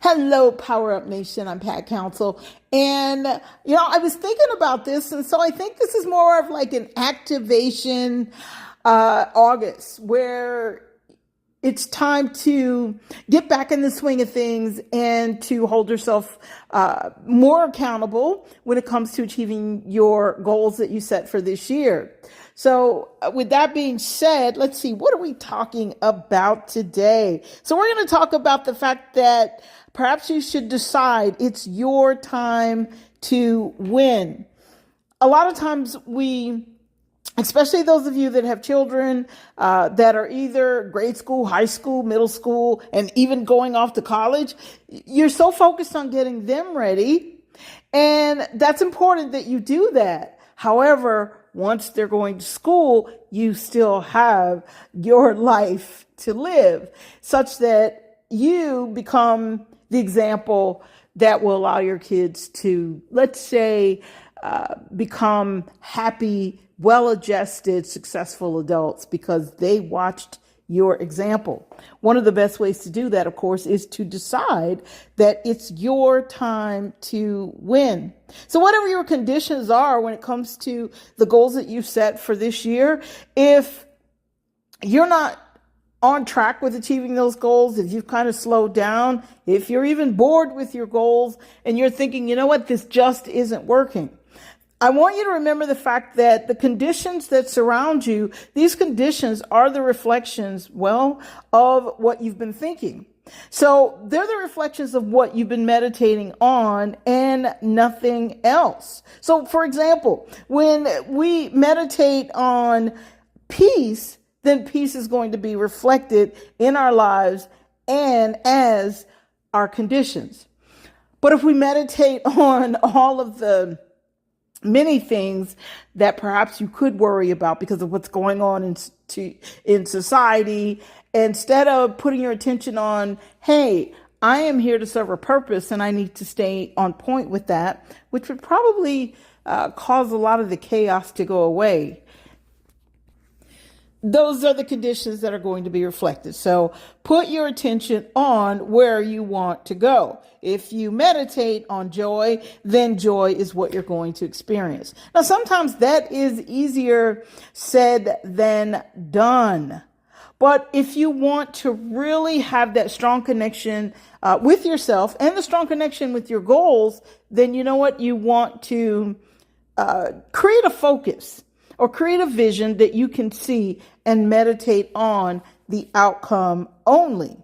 Hello, Power Up Nation. I'm Pat Council. And, I was thinking about this. And so I think this is more of like an activation August where it's time to get back in the swing of things and to hold yourself more accountable when it comes to achieving your goals that you set for this year. So with that being said, let's see, what are we talking about today? So we're going to talk about the fact that perhaps you should decide it's your time to win. A lot of times especially those of you that have children that are either grade school, high school, middle school, and even going off to college, you're so focused on getting them ready. And that's important that you do that. However, once they're going to school, you still have your life to live such that you become the example that will allow your kids to, let's say, become happy, well-adjusted, successful adults because they watched your example. One of the best ways to do that, of course, is to decide that it's your time to win. So whatever your conditions are when it comes to the goals that you've set for this year, if you're not on track with achieving those goals, if you've kind of slowed down, if you're even bored with your goals and you're thinking, you know what, this just isn't working, I want you to remember the fact that the conditions that surround you, these conditions are the reflections, of what you've been thinking. So they're the reflections of what you've been meditating on and nothing else. So for example, when we meditate on peace, then peace is going to be reflected in our lives and as our conditions. But if we meditate on all of the many things that perhaps you could worry about because of what's going on in society, instead of putting your attention on, hey, I am here to serve a purpose and I need to stay on point with that, which would probably cause a lot of the chaos to go away. Those are the conditions that are going to be reflected. So put your attention on where you want to go. If you meditate on joy, then joy is what you're going to experience. Now, sometimes that is easier said than done. But if you want to really have that strong connection with yourself and the strong connection with your goals, then you know what? You want to create a focus or create a vision that you can see and meditate on the outcome only.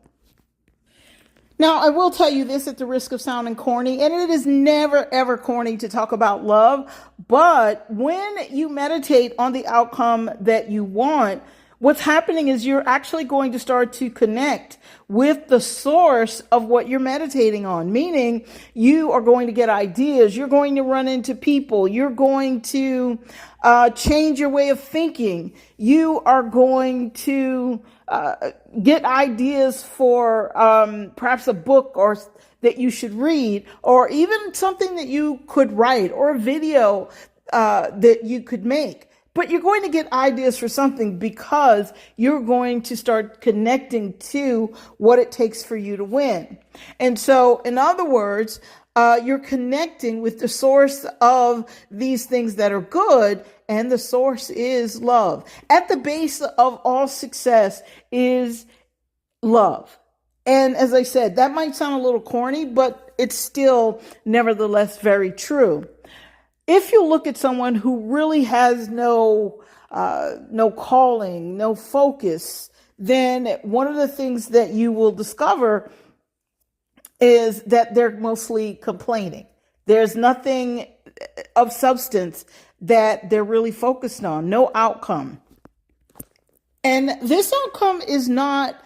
Now, I will tell you this at the risk of sounding corny, and it is never, ever corny to talk about love. But when you meditate on the outcome that you want, what's happening is you're actually going to start to connect with the source of what you're meditating on, meaning you are going to get ideas. You're going to run into people. You're going to change your way of thinking. You are going to get ideas for perhaps a book or that you should read, or even something that you could write, or a video that you could make. But you're going to get ideas for something because you're going to start connecting to what it takes for you to win. And so, in other words, you're connecting with the source of these things that are good, and the source is love. At the base of all success is love. And as I said, that might sound a little corny, but it's still nevertheless very true. If you look at someone who really has no calling, no focus, then one of the things that you will discover is that they're mostly complaining. There's nothing of substance that they're really focused on, no outcome. And this outcome is not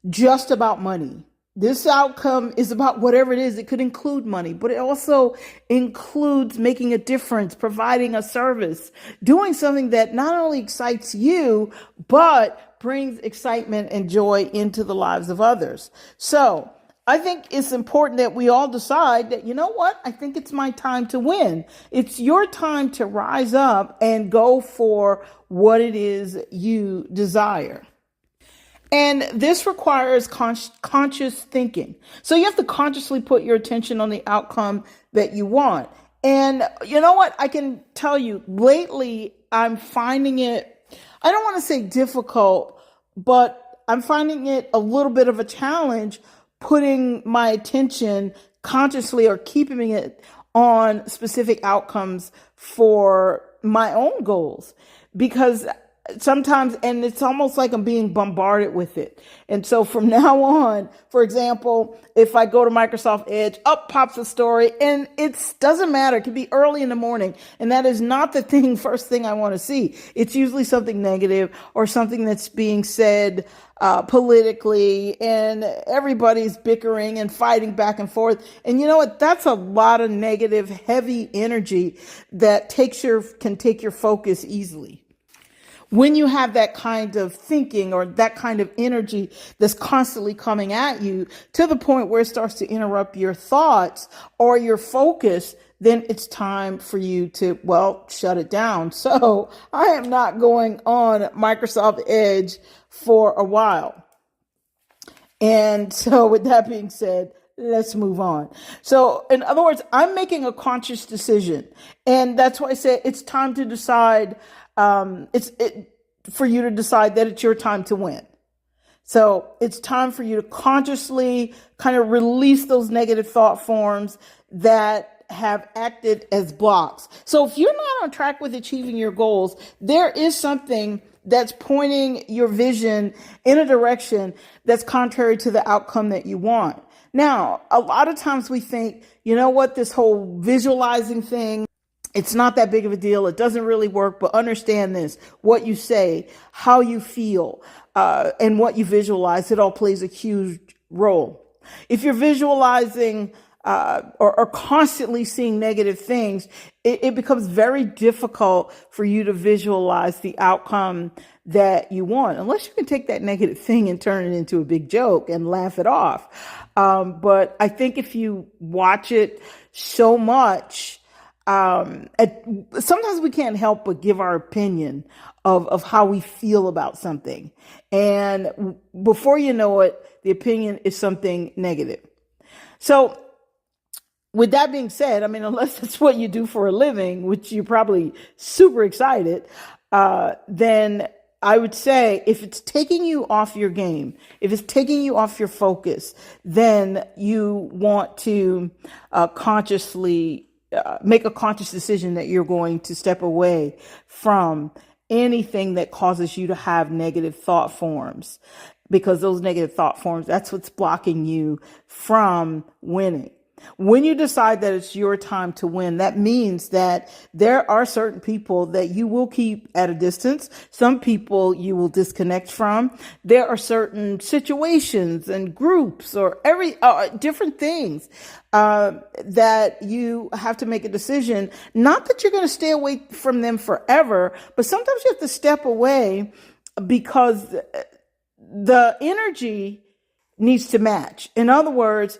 just about money. This outcome is about whatever it is. It could include money, but it also includes making a difference, providing a service, doing something that not only excites you, but brings excitement and joy into the lives of others. So I think it's important that we all decide that, you know what? I think it's my time to win. It's your time to rise up and go for what it is you desire. And this requires conscious thinking. So you have to consciously put your attention on the outcome that you want. And you know what? I can tell you lately, I'm finding it, I don't want to say difficult, but I'm finding it a little bit of a challenge putting my attention consciously or keeping it on specific outcomes for my own goals, because sometimes, and it's almost like I'm being bombarded with it. And so from now on, for example, if I go to Microsoft Edge, up pops a story, and it doesn't matter. It could be early in the morning, and that is not the first thing I want to see. It's usually something negative or something that's being said politically, and everybody's bickering and fighting back and forth. And you know what? That's a lot of negative, heavy energy that can take your focus easily. When you have that kind of thinking or that kind of energy that's constantly coming at you to the point where it starts to interrupt your thoughts or your focus, then it's time for you to, well, shut it down. So I am not going on Microsoft Edge for a while. And so with that being said, let's move on. So in other words, I'm making a conscious decision. And that's why I say it's time to decide. For you to decide that it's your time to win. So it's time for you to consciously kind of release those negative thought forms that have acted as blocks. So if you're not on track with achieving your goals, there is something that's pointing your vision in a direction that's contrary to the outcome that you want. Now, a lot of times we think, you know what, this whole visualizing thing, it's not that big of a deal. It doesn't really work, but understand this: what you say, how you feel, and what you visualize, it all plays a huge role. If you're visualizing or constantly seeing negative things, it becomes very difficult for you to visualize the outcome that you want, unless you can take that negative thing and turn it into a big joke and laugh it off. But I think if you watch it so much, sometimes we can't help but give our opinion of how we feel about something. And before you know it, the opinion is something negative. So with that being said, I mean, unless that's what you do for a living, which you're probably super excited, then I would say if it's taking you off your game, if it's taking you off your focus, then you want to consciously make a conscious decision that you're going to step away from anything that causes you to have negative thought forms, because those negative thought forms, that's what's blocking you from winning. When you decide that it's your time to win, that means that there are certain people that you will keep at a distance. Some people you will disconnect from. There are certain situations and groups or different things that you have to make a decision. Not that you're going to stay away from them forever, but sometimes you have to step away because the energy needs to match. In other words,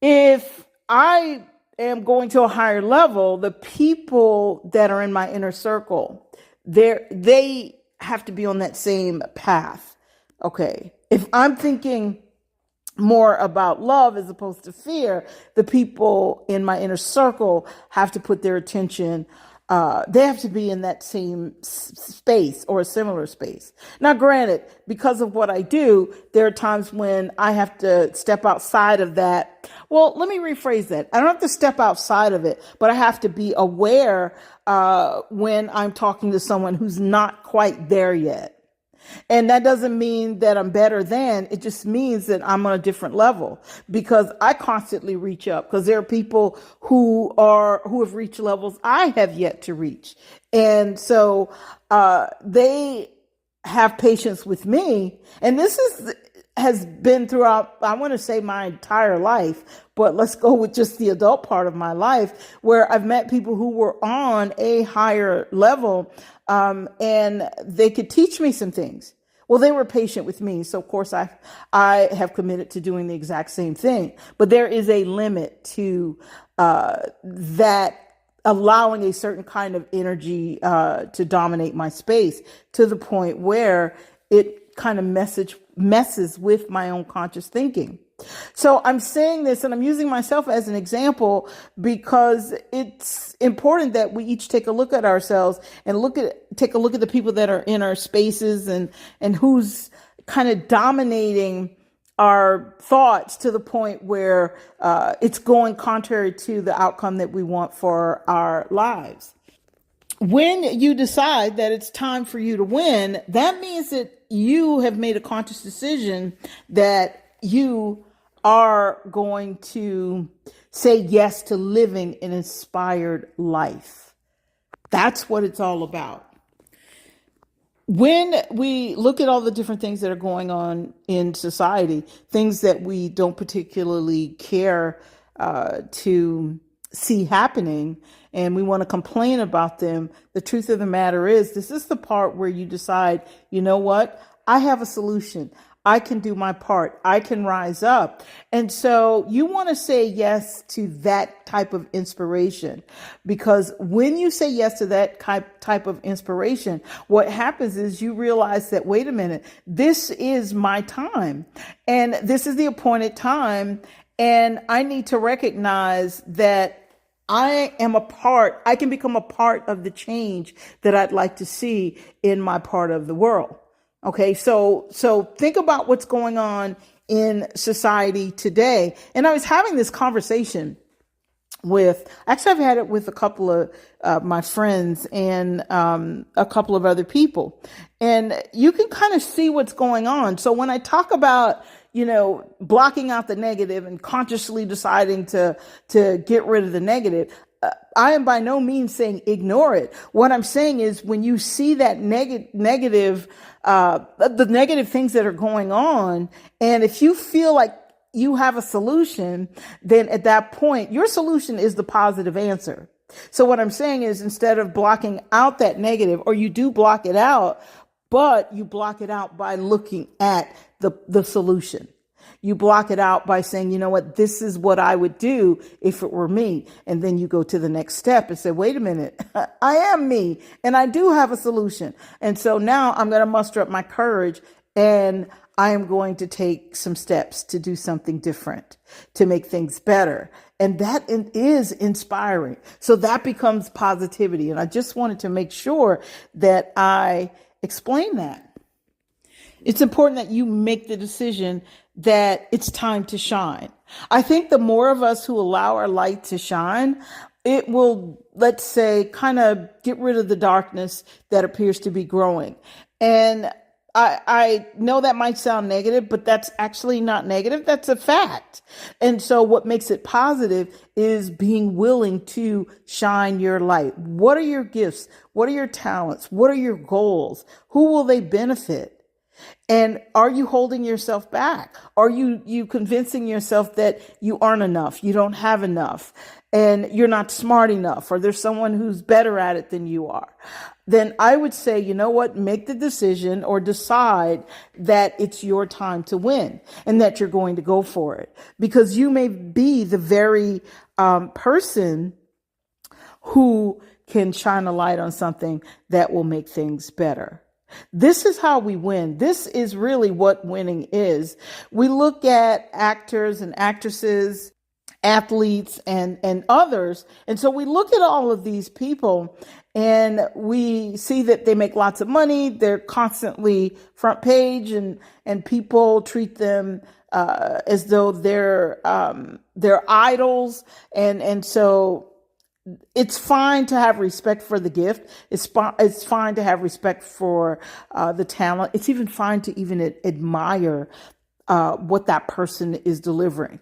if I am going to a higher level, the people that are in my inner circle, they have to be on that same path. Okay. If I'm thinking more about love as opposed to fear, the people in my inner circle have to put their attention, they have to be in that same space or a similar space. Now, granted, because of what I do, there are times when I have to step outside of that. Well, let me rephrase that. I don't have to step outside of it, but I have to be aware when I'm talking to someone who's not quite there yet. And that doesn't mean that I'm better than, it just means that I'm on a different level, because I constantly reach up, because there are people who have reached levels I have yet to reach. And so, they have patience with me. And this has been throughout, I want to say, my entire life, but let's go with just the adult part of my life, where I've met people who were on a higher level, and they could teach me some things. Well, they were patient with me. So of course I have committed to doing the exact same thing, but there is a limit to, that allowing a certain kind of energy, to dominate my space, to the point where it kind of messes with my own conscious thinking. So I'm saying this and I'm using myself as an example because it's important that we each take a look at ourselves and take a look at the people that are in our spaces and who's kind of dominating our thoughts to the point where it's going contrary to the outcome that we want for our lives. When you decide that it's time for you to win, that means that you have made a conscious decision that you are going to say yes to living an inspired life. That's what it's all about. When we look at all the different things that are going on in society, things that we don't particularly care to see happening, and we want to complain about them, the truth of the matter is, this is the part where you decide, you know what? I have a solution. I can do my part. I can rise up. And so you want to say yes to that type of inspiration, because when you say yes to that type of inspiration, what happens is you realize that, wait a minute, this is my time and this is the appointed time. And I need to recognize that I can become a part of the change that I'd like to see in my part of the world. Okay, so think about what's going on in society today. And I was having this conversation I've had it with a couple of my friends and a couple of other people. And you can kind of see what's going on. So when I talk about, blocking out the negative and consciously deciding to get rid of the negative, I am by no means saying ignore it. What I'm saying is when you see that negative, the negative things that are going on, and if you feel like you have a solution, then at that point, your solution is the positive answer. So what I'm saying is, instead of blocking out that negative, or you do block it out, but you block it out by looking at the solution. You block it out by saying, you know what, this is what I would do if it were me. And then you go to the next step and say, wait a minute, I am me and I do have a solution. And so now I'm going to muster up my courage and I am going to take some steps to do something different, to make things better. And that is inspiring. So that becomes positivity. And I just wanted to make sure that I explain that. It's important that you make the decision that it's time to shine. I think the more of us who allow our light to shine, it will, let's say, kind of get rid of the darkness that appears to be growing. And I know that might sound negative, but that's actually not negative. That's a fact. And so what makes it positive is being willing to shine your light. What are your gifts? What are your talents? What are your goals? Who will they benefit? And are you holding yourself back? Are you convincing yourself that you aren't enough, you don't have enough, and you're not smart enough, or there's someone who's better at it than you are? Then I would say, you know what, make the decision or decide that it's your time to win and that you're going to go for it. Because you may be the very person who can shine a light on something that will make things better. This is how we win. This is really what winning is. We look at actors and actresses, athletes, and others. And so we look at all of these people and we see that they make lots of money. They're constantly front page and people treat them as though they're idols. And so it's fine to have respect for the gift. It's fine to have respect for the talent. It's even fine to even admire what that person is delivering.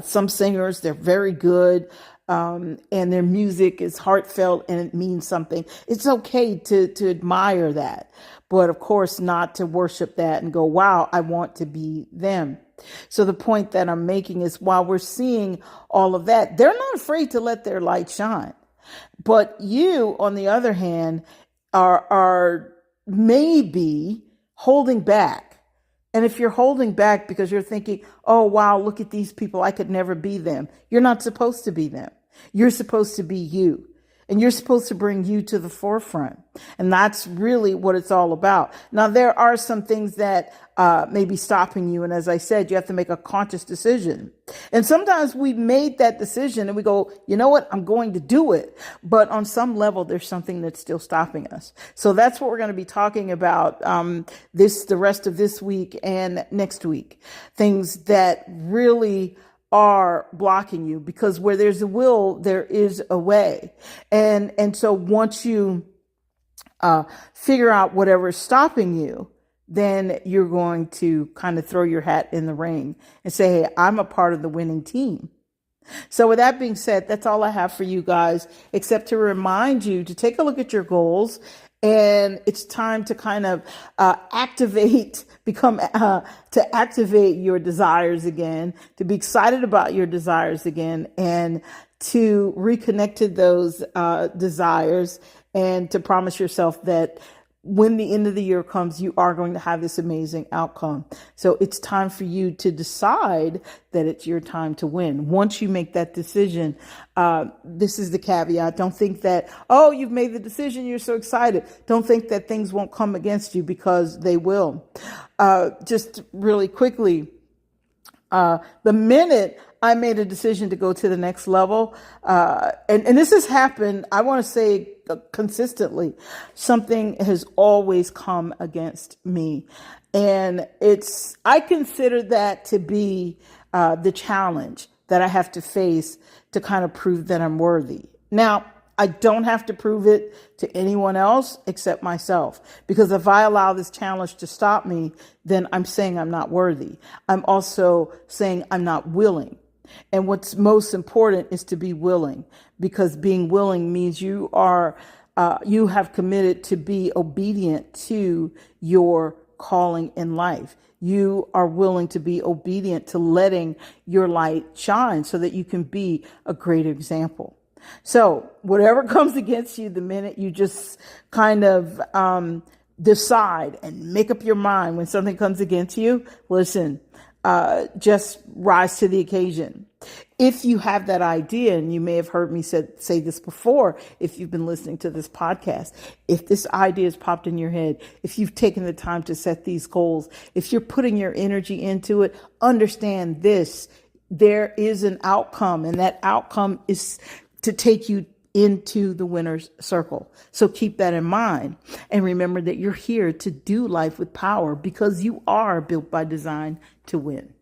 Some singers, they're very good, and their music is heartfelt and it means something. It's okay to admire that, but of course not to worship that and go, wow, I want to be them. So the point that I'm making is, while we're seeing all of that, they're not afraid to let their light shine. But you, on the other hand, are maybe holding back. And if you're holding back because you're thinking, oh, wow, look at these people, I could never be them. You're not supposed to be them. You're supposed to be you. And you're supposed to bring you to the forefront. And that's really what it's all about. Now, there are some things that may be stopping you. And as I said, you have to make a conscious decision. And sometimes we made that decision and we go, you know what, I'm going to do it. But on some level, there's something that's still stopping us. So that's what we're going to be talking about the rest of this week and next week. Things that really are blocking you, because where there's a will, there is a way. And so once you figure out whatever is stopping you, then you're going to kind of throw your hat in the ring and say, hey, I'm a part of the winning team. So with that being said, that's all I have for you guys, except to remind you to take a look at your goals. And it's time to kind of activate your desires again, to be excited about your desires again, and to reconnect to those desires, and to promise yourself that when the end of the year comes, you are going to have this amazing outcome. So it's time for you to decide that it's your time to win. Once you make that decision, this is the caveat. Don't think that, oh, you've made the decision, you're so excited. Don't think that things won't come against you, because they will. Just really quickly, the minute I made a decision to go to the next level, and this has happened, I want to say consistently, something has always come against me. And I consider that to be the challenge that I have to face to kind of prove that I'm worthy. Now, I don't have to prove it to anyone else except myself, because if I allow this challenge to stop me, then I'm saying I'm not worthy. I'm also saying I'm not willing. And what's most important is to be willing, because being willing means you have committed to be obedient to your calling in life. You are willing to be obedient to letting your light shine so that you can be a great example. So whatever comes against you, the minute you just kind of decide and make up your mind when something comes against you, listen, just rise to the occasion. If you have that idea, and you may have heard me say this before, if you've been listening to this podcast, if this idea has popped in your head, if you've taken the time to set these goals, if you're putting your energy into it, understand this: there is an outcome, and that outcome is to take you into the winner's circle. So keep that in mind. And remember that you're here to do life with power, because you are built by design to win.